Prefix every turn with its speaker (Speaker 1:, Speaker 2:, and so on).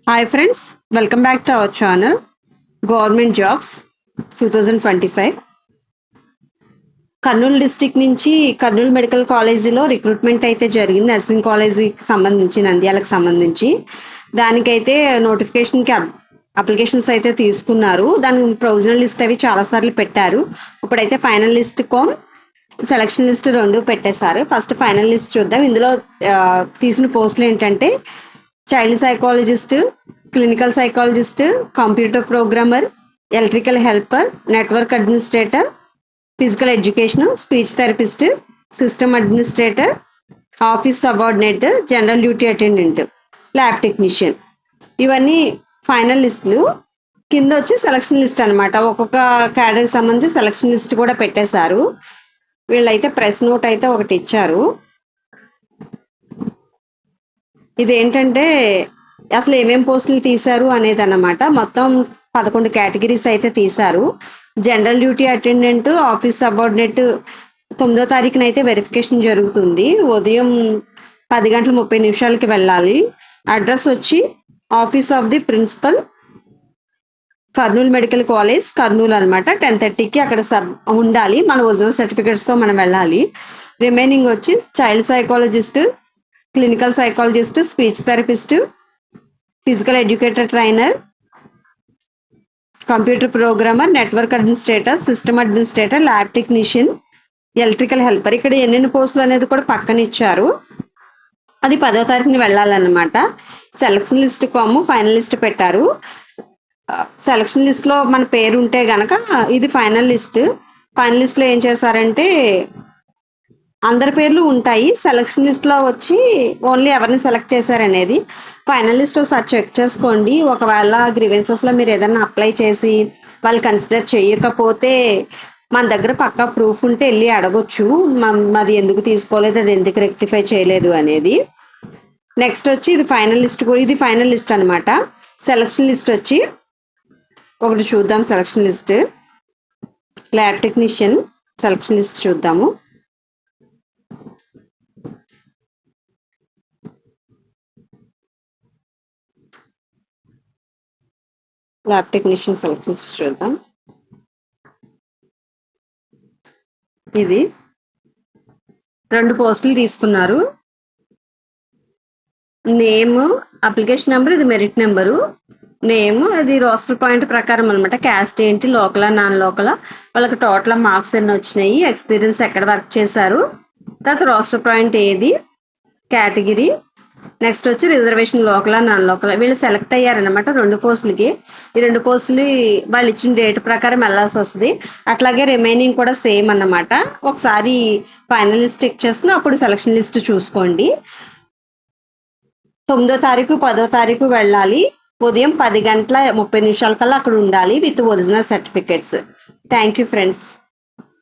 Speaker 1: Hi friends, welcome back to our channel Government Jobs 2025. Kurnool district నుంచి Kurnool medical కాలేజీలో recruitment అయితే జరిగింది. నర్సింగ్ కాలేజీకి సంబంధించి నంద్యాలకు సంబంధించి దానికైతే నోటిఫికేషన్కి అప్లికేషన్స్ అయితే తీసుకున్నారు. దాని ప్రొవిజనల్ లిస్ట్ అవి చాలాసార్లు పెట్టారు. ఇప్పుడైతే ఫైనల్ లిస్ట్ సెలక్షన్ లిస్ట్ రెండు పెట్టేశారు. ఫస్ట్ ఫైనల్ లిస్ట్ చూద్దాం. ఇందులో తీసిన పోస్టులు ఏంటంటే child psychologist, clinical psychologist, computer programmer, electrical helper, network administrator, physical education, speech therapist, system administrator, office subordinate, general duty attendant, lab technician. ఇవన్నీ ఫైనల్ లిస్టులు. కింద వచ్చి సెలక్షన్ లిస్ట్ అనమాట. ఒక్కొక్క క్యాడర్కి సంబంధించి సెలక్షన్ లిస్ట్ కూడా పెట్టేశారు. వీళ్ళైతే ప్రెస్ నోట్ అయితే ఒకటి ఇచ్చారు. ఇదేంటంటే అసలు ఏమేం పోస్టులు తీశారు అనేది అన్నమాట. మొత్తం 11 కేటగిరీస్ అయితే తీశారు. General duty attendant, office subordinate 9వ తారీఖున అయితే వెరిఫికేషన్ జరుగుతుంది. ఉదయం 10:30 వెళ్ళాలి. అడ్రస్ వచ్చి office of the principal, Kurnool medical college, Kurnool అనమాట. 10:30కి అక్కడ ఉండాలి. మన ఒరిజినల్ సర్టిఫికేట్స్తో మనం వెళ్ళాలి. రిమైనింగ్ వచ్చి child psychologist, clinical psychologist, speech therapist, physical educator trainer, computer programmer, network administrator, system administrator, lab technician, electrical helper. ఇక్కడ ఎన్నెన్ని పోస్టులు అనేది కూడా పక్కన ఇచ్చారు. అది 10వ తారీఖుని వెళ్ళాలన్నమాట. సెలక్షన్ లిస్ట్ ఫైనల్ లిస్ట్ పెట్టారు. సెలక్షన్ లిస్ట్ లో మన పేరు ఉంటే గనక ఇది ఫైనల్ లిస్ట్. ఫైనల్ లిస్ట్ లో ఏం చేశారంటే అందరి పేర్లు ఉంటాయి. సెలక్షన్ లిస్ట్ లో వచ్చి ఓన్లీ ఎవరిని సెలెక్ట్ చేశారనేది. ఫైనల్ లిస్ట్ ఒకసారి చెక్ చేసుకోండి. ఒకవేళ గ్రీవెన్సెస్ లో మీరు ఏదైనా అప్లై చేసి వాళ్ళు కన్సిడర్ చేయకపోతే మన దగ్గర పక్కా ప్రూఫ్ ఉంటే వెళ్ళి అడగొచ్చు. మాది ఎందుకు తీసుకోలేదు, అది ఎందుకు రెక్టిఫై చేయలేదు అనేది. నెక్స్ట్ వచ్చి ఇది ఫైనల్ లిస్ట్ ఇది ఫైనల్ లిస్ట్ అనమాట. సెలక్షన్ లిస్ట్ వచ్చి ఒకటి చూద్దాం. Selection list lab technician selection list చూద్దాము. ల్యాబ్ టెక్నీషియన్ సెలక్షన్ లిస్ట్ చూద్దాం. ఇది 2 పోస్టులు తీసుకున్నారు. నేమ్, అప్లికేషన్ నెంబర్, ఇది మెరిట్ నెంబరు. నేమ్ అది రోస్టర్ పాయింట్ ప్రకారం అనమాట. క్యాస్ట్ ఏంటి, లోకలా నాన్ లోకలా, వాళ్ళకి టోటల్ మార్క్స్ ఎన్ని వచ్చినాయి, ఎక్స్పీరియన్స్ ఎక్కడ వర్క్ చేశారు, తర్వాత రోస్టర్ పాయింట్ ఏది, కేటగిరీ. నెక్స్ట్ వచ్చి రిజర్వేషన్ లోకలా నాన్ లోకలా. వీళ్ళు సెలెక్ట్ అయ్యారనమాట 2 పోస్టులకి. ఈ 2 పోస్టులు వాళ్ళు ఇచ్చిన డేట్ ప్రకారం వెళ్ళాల్సి వస్తుంది. అట్లాగే రిమైనింగ్ కూడా సేమ్ అన్నమాట. ఒకసారి ఫైనల్ లిస్ట్ చెక్ చేసుకుని అప్పుడు సెలక్షన్ లిస్ట్ చూసుకోండి. 9వ తారీఖు 10వ తారీఖు వెళ్ళాలి. ఉదయం 10:30 కల్లా అక్కడ ఉండాలి with original certificates. Thank you friends.